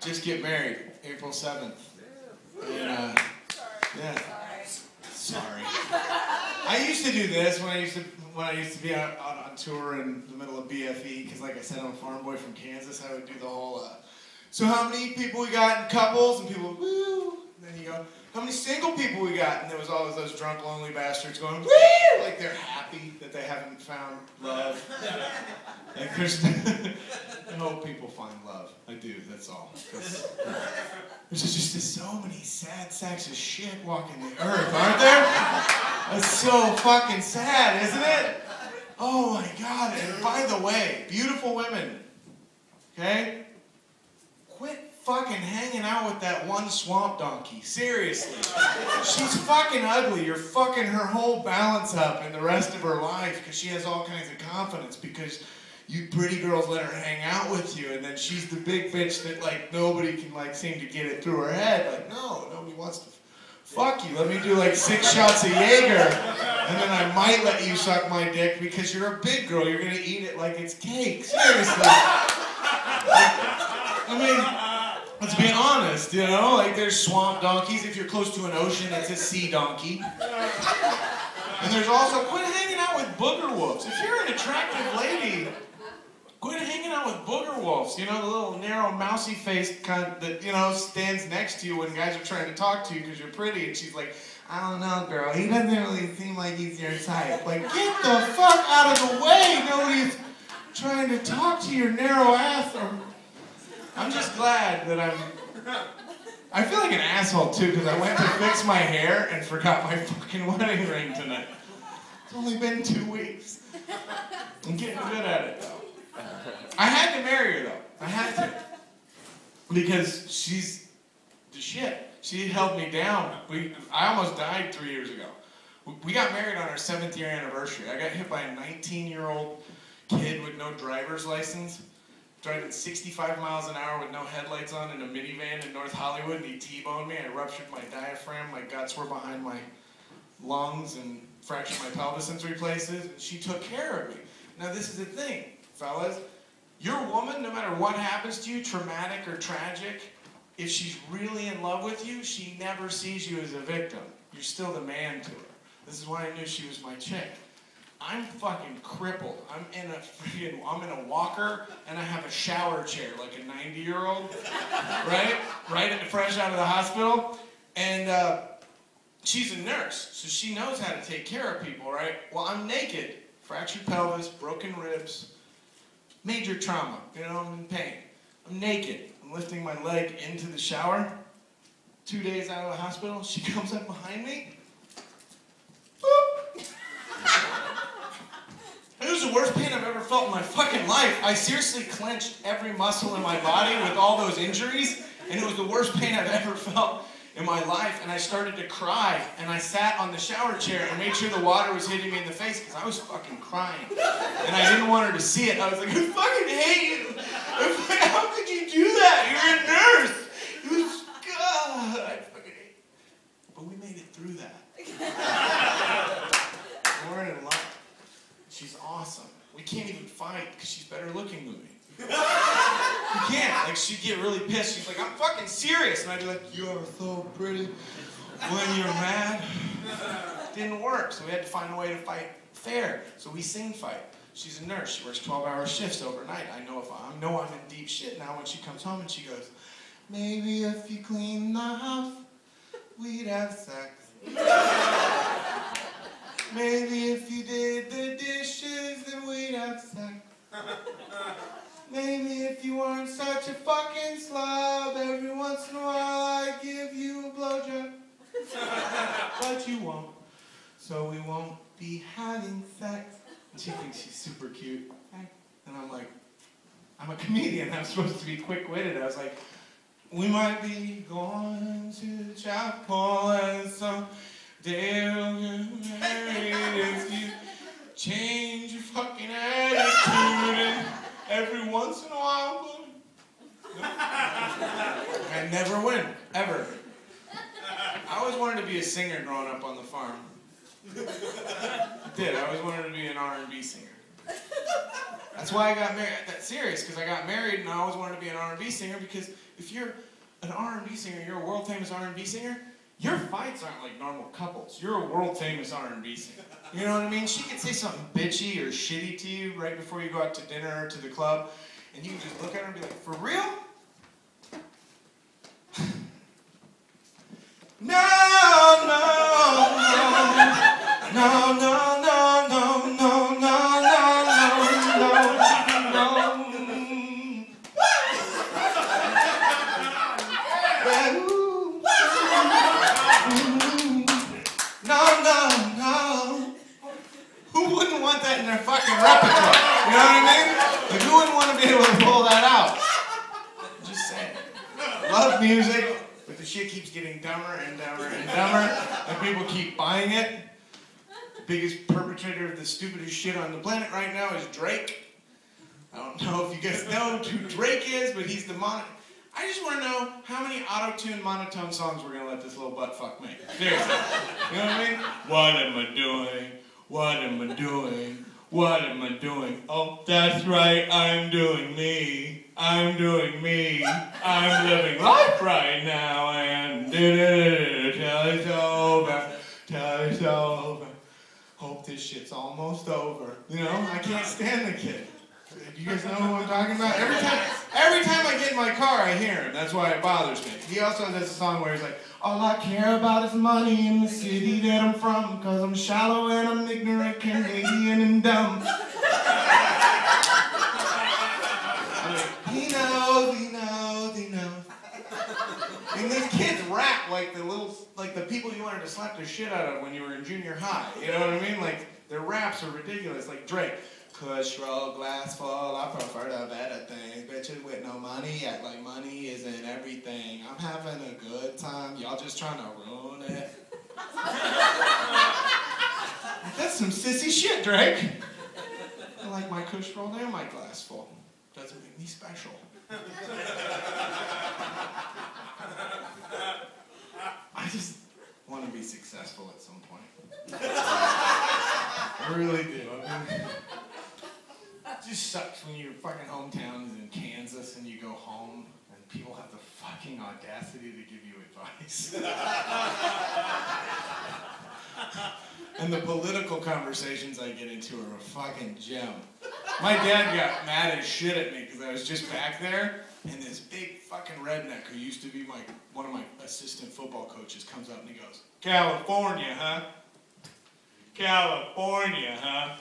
Just get married, April 7th. And, yeah. Sorry. I used to do this when I used to be out on tour in the middle of BFE, because like I said, I'm a farm boy from Kansas. I would do the whole, so how many people we got in couples? And people, woo! And then you go, how many single people we got? And there was always those drunk, lonely bastards going, woo! Like they're happy that they haven't found love. Like there's, I hope people find love. I do, that's all. There's just so many sad sacks of shit walking the earth, aren't there? That's so fucking sad, isn't it? Oh my God, and by the way, beautiful women, okay? Quit fucking hanging out with that one swamp donkey, seriously. She's fucking ugly, you're fucking her whole balance up and the rest of her life because she has all kinds of confidence because you pretty girls let her hang out with you, and then she's the big bitch that like nobody can like seem to get it through her head. Like, no, nobody wants to fuck you. Let me do like 6 shots of Jaeger, and then I might let you suck my dick because you're a big girl. You're gonna eat it like it's cake. Seriously. I mean, let's be honest, you know? Like there's swamp donkeys. If you're close to an ocean, it's a sea donkey. And there's also, quit hanging out with booger wolves. If you're an attractive lady, quit hanging out with booger wolves. You know, the little narrow mousy faced cunt that, you know, stands next to you when guys are trying to talk to you because you're pretty. And she's like, I don't know, girl. He doesn't really seem like he's your type. Like, get the fuck out of the way. Nobody's trying to talk to your narrow ass. I'm just glad that I feel like an asshole too because I went to fix my hair and forgot my fucking wedding ring tonight. It's only been 2 weeks. I'm getting good at it though. I had to marry her though. I had to. Because she's the shit. She held me down. I almost died 3 years ago. We got married on our 7th year anniversary. I got hit by a 19-year-old kid with no driver's license, driving 65 miles an hour with no headlights on in a minivan in North Hollywood, and he T-boned me. I ruptured my diaphragm, my guts were behind my lungs, and fractured my pelvis in 3 places, and she took care of me. Now this is the thing, fellas. Your woman, no matter what happens to you, traumatic or tragic, if she's really in love with you, she never sees you as a victim. You're still the man to her. This is why I knew she was my chick. I'm fucking crippled. I'm in a walker, and I have a shower chair like a 90-year-old, right? Fresh out of the hospital. And she's a nurse, so she knows how to take care of people, right? Well, I'm naked, fractured pelvis, broken ribs, major trauma, you know, I'm in pain. I'm naked. I'm lifting my leg into the shower. 2 days out of the hospital, she comes up behind me. Boop. It was the worst pain I've ever felt in my fucking life. I seriously clenched every muscle in my body with all those injuries, and it was the worst pain I've ever felt in my life, and I started to cry, and I sat on the shower chair and made sure the water was hitting me in the face because I was fucking crying, and I didn't want her to see it. I was like, I fucking hate you. I was like, how could you do that? You're a nurse. It was, God, I fucking hate you. But we made it through that. We're in love. She's awesome. We can't even fight because she's better looking than me. You can't. Like, she'd get really pissed. She's like, I'm fucking serious. And I'd be like, you are so pretty when you're mad. Didn't work. So we had to find a way to fight fair. So we sing fight. She's a nurse. She works 12-hour shifts overnight. I know I'm in deep shit now when she comes home and she goes, maybe if you clean the house, we'd have sex. Maybe if you did the dishes, then we'd have sex. Maybe if you weren't such a fucking slob, every once in a while I'd give you a blowjob. But you won't, so we won't be having sex. And she thinks she's super cute. And I'm like, I'm a comedian, I'm supposed to be quick-witted. I was like, we might be going to chapel and some day we'll get married if you change your fucking attitude and every once in a while. No. I never win, ever. I always wanted to be a singer growing up on the farm. I did. I always wanted to be an R&B singer. That's why I got married. That's serious, because I got married and I always wanted to be an R&B singer, because if you're an R&B singer, you're a world famous R&B singer, your fights aren't like normal couples. You're a world famous R&B singer. You know what I mean? She could say something bitchy or shitty to you right before you go out to dinner or to the club, and you can just look at her and be like, for real? No, no, no, no, no, no, no, no, no, who wouldn't want that in their fucking repertoire? You know what I mean? Like, who wouldn't want to be able to pull that out? Just saying. Love music, but the shit keeps getting dumber and dumber and dumber, and people keep buying it. The biggest perpetrator of the stupidest shit on the planet right now is Drake. I don't know if you guys know who Drake is, but he's the I just want to know how many auto-tuned monotone songs we're going to let this little butt fuck make. Seriously. You know what I mean? What am I doing? What am I doing? What am I doing? Oh, that's right, I'm doing me. I'm doing me. I'm living life right now, and till it's over, till it's over. Hope this shit's almost over. You know, I can't stand the kid. Do you guys know who I'm talking about? Every time I get in my car, I hear him. That's why it bothers me. He also has a song where he's like, all I care about is money in the city that I'm from, cause I'm shallow and I'm ignorant, Canadian and dumb. He knows, he knows, he knows. And these kids rap like the people you wanted to slap the shit out of when you were in junior high. You know what I mean? Like, their raps are ridiculous, like Drake. Kush, roll, glass full, I prefer the better things. Bitches with no money act like money isn't everything. I'm having a good time, y'all just trying to ruin it. That's some sissy shit, Drake. I like my Kush roll and my glass full. Doesn't make me special. I just want to be successful at some point. I really do. It just sucks when your fucking hometown is in Kansas and you go home and people have the fucking audacity to give you advice. And the political conversations I get into are a fucking gem. My dad got mad as shit at me because I was just back there, and this big fucking redneck who used to be one of my assistant football coaches comes up and he goes, California, huh? California, huh?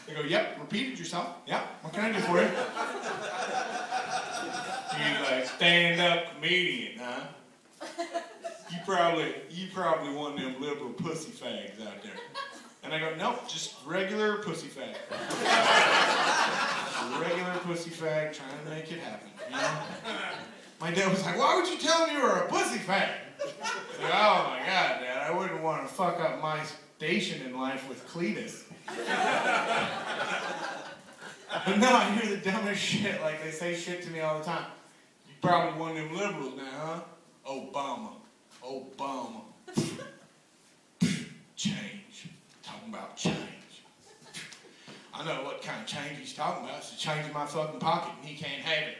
I go, yep, repeat it yourself. Yep, what can I do for you? He's like, stand-up comedian, huh? You probably one of them liberal pussy fags out there. And I go, nope, just regular pussy fag. Regular pussy fag trying to make it happen, you know? My dad was like, why would you tell me you were a pussy fag? I said, oh my God, Dad, I wouldn't want to fuck up my station in life with Cletus. But no, I hear the dumbest shit, like they say shit to me all the time. You probably one of them liberals now, huh? Obama. Change. Talking about change. I know what kind of change he's talking about. It's a change in my fucking pocket and he can't have it.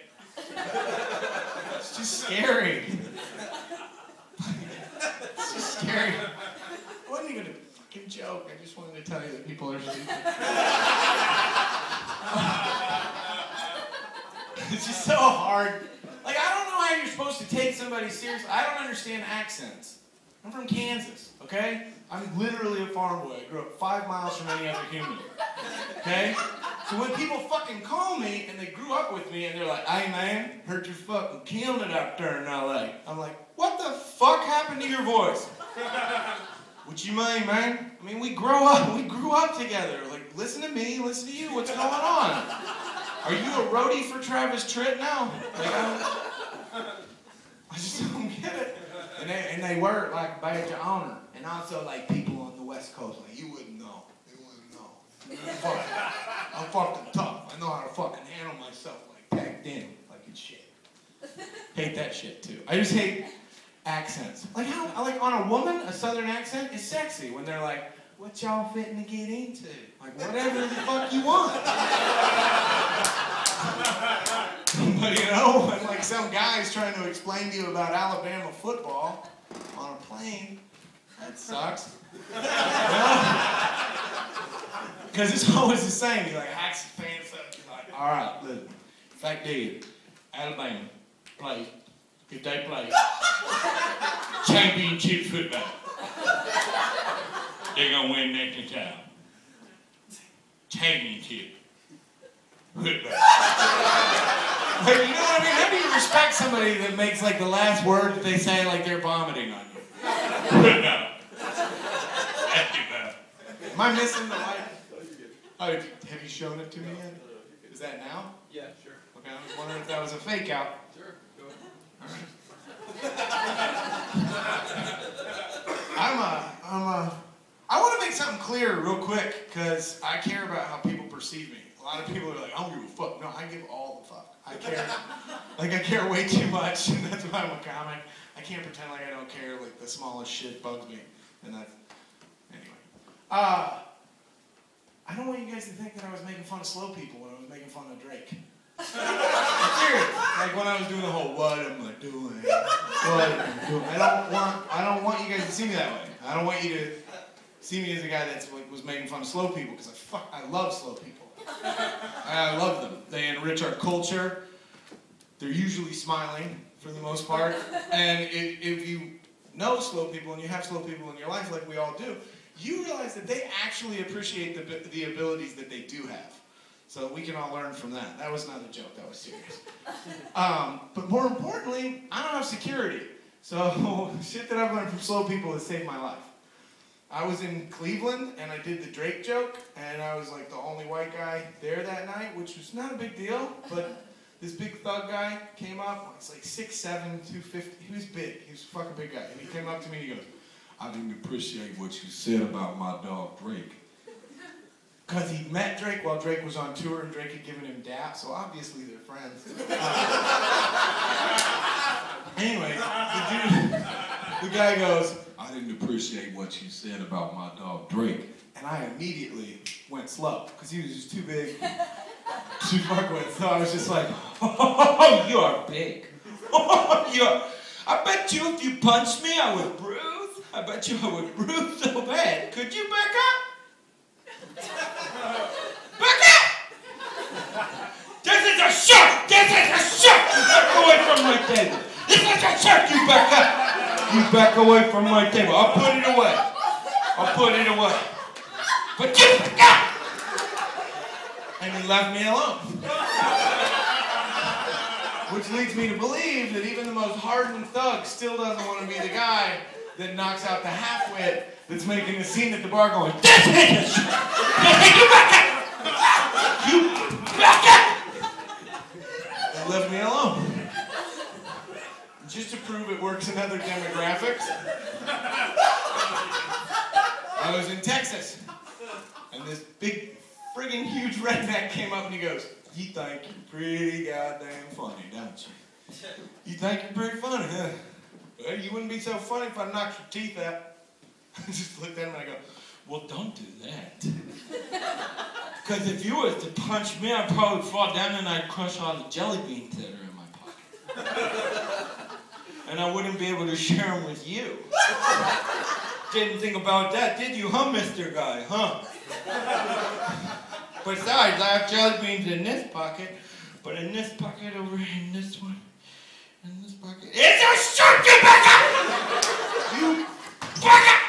It's just scary. It's just scary. It wasn't even a fucking joke. I just wanted to tell you that people are stupid. It's just so hard. Like, I don't know how you're supposed to take somebody seriously. I don't understand accents. I'm from Kansas, okay? I'm literally a farm boy. I grew up 5 miles from any other human, okay? So when people fucking call me and they grew up with me and they're like, hey man, heard you're fucking killing it out there in LA. I'm like, what the fuck happened to your voice? What you mean, man? I mean, we grew up together. Like, listen to me, listen to you, what's going on? Are you a roadie for Travis Tritt now? Like, I just don't get it. And they wear it like a badge of honor. And also, like, people on the West Coast, like, you wouldn't know. You wouldn't know. I'm fucking tough. I know how to fucking handle myself, like, packed in, like it's shit. Hate that shit, too. I just hate accents. Like, how, like, on a woman, a southern accent is sexy when they're like, what y'all fitting to get into? Like, whatever the fuck you want. But you know, when like some guy's trying to explain to you about Alabama football on a plane, that sucks. Because it's always the same. You're like, hacks and pants up. You're like, all right, listen. Fact is, Alabama plays, if they play championship football, they're going to win next time. Championship football. But you know what I mean? How do you respect somebody that makes like the last word that they say like they're vomiting on you? Football. Am I missing the light? Oh, have you shown it to me yet? Is that now? Yeah, sure. Okay, I was wondering if that was a fake out. Sure, go ahead. All right. I want to make something clear real quick, because I care about how people perceive me. A lot of people are like, I don't give a fuck. No, I give all the fuck. I care. Like, I care way too much, and that's why I'm a comic. I can't pretend like I don't care. Like, the smallest shit bugs me. And that's... Anyway. I don't want you guys to think that I was making fun of slow people when I was making fun of Drake. I'm serious. Like when I was doing the whole what am I doing? What am I doing? I don't want you guys to see me that way. I don't want you to see me as a guy that was making fun of slow people, because I love slow people. I love them. They enrich our culture. They're usually smiling for the most part. And if you know slow people and you have slow people in your life like we all do, you realize that they actually appreciate the abilities that they do have. So we can all learn from that. That was not a joke, that was serious. But more importantly, I don't have security. So shit that I've learned from slow people has saved my life. I was in Cleveland and I did the Drake joke, and I was like the only white guy there that night, which was not a big deal, but this big thug guy came up, he's like 6'7", 250, he was big, he was a fucking big guy, and he came up to me and he goes, I didn't appreciate what you said about my dog Drake. Because he met Drake while Drake was on tour, and Drake had given him dap, so obviously they're friends. Anyway, the guy goes, I didn't appreciate what you said about my dog Drake. And I immediately went slow, because he was just too big to fuck with. So I was just like, oh, you're big. I bet you if you punched me, I would bruise. I bet you I would bruise so bad. Could you back up? Back up! This is a shark! This is a shark! You back away from my table. This is a shark! You back up! You back away from my table. I'll put it away. I'll put it away. But you back up! And he left me alone. Which leads me to believe that even the most hardened thug still doesn't want to be the guy that knocks out the half-wit that's making a scene at the bar going, this is you back up! You back up! And left me alone. Just to prove it works in other demographics, I was in Texas, and this big friggin' huge redneck came up and he goes, you think you're pretty goddamn funny, don't you? You think you're pretty funny, huh? Well, you wouldn't be so funny if I knocked your teeth out. I just looked at him and I go, well, don't do that. Because if you was to punch me, I'd probably fall down and I'd crush all the jelly beans that are in my pocket. And I wouldn't be able to share them with you. Didn't think about that, did you, huh, Mr. Guy, huh? Besides, I have jelly beans in this pocket, but in this pocket over here, in this one, in this pocket, it's a shark! You back up! You back up!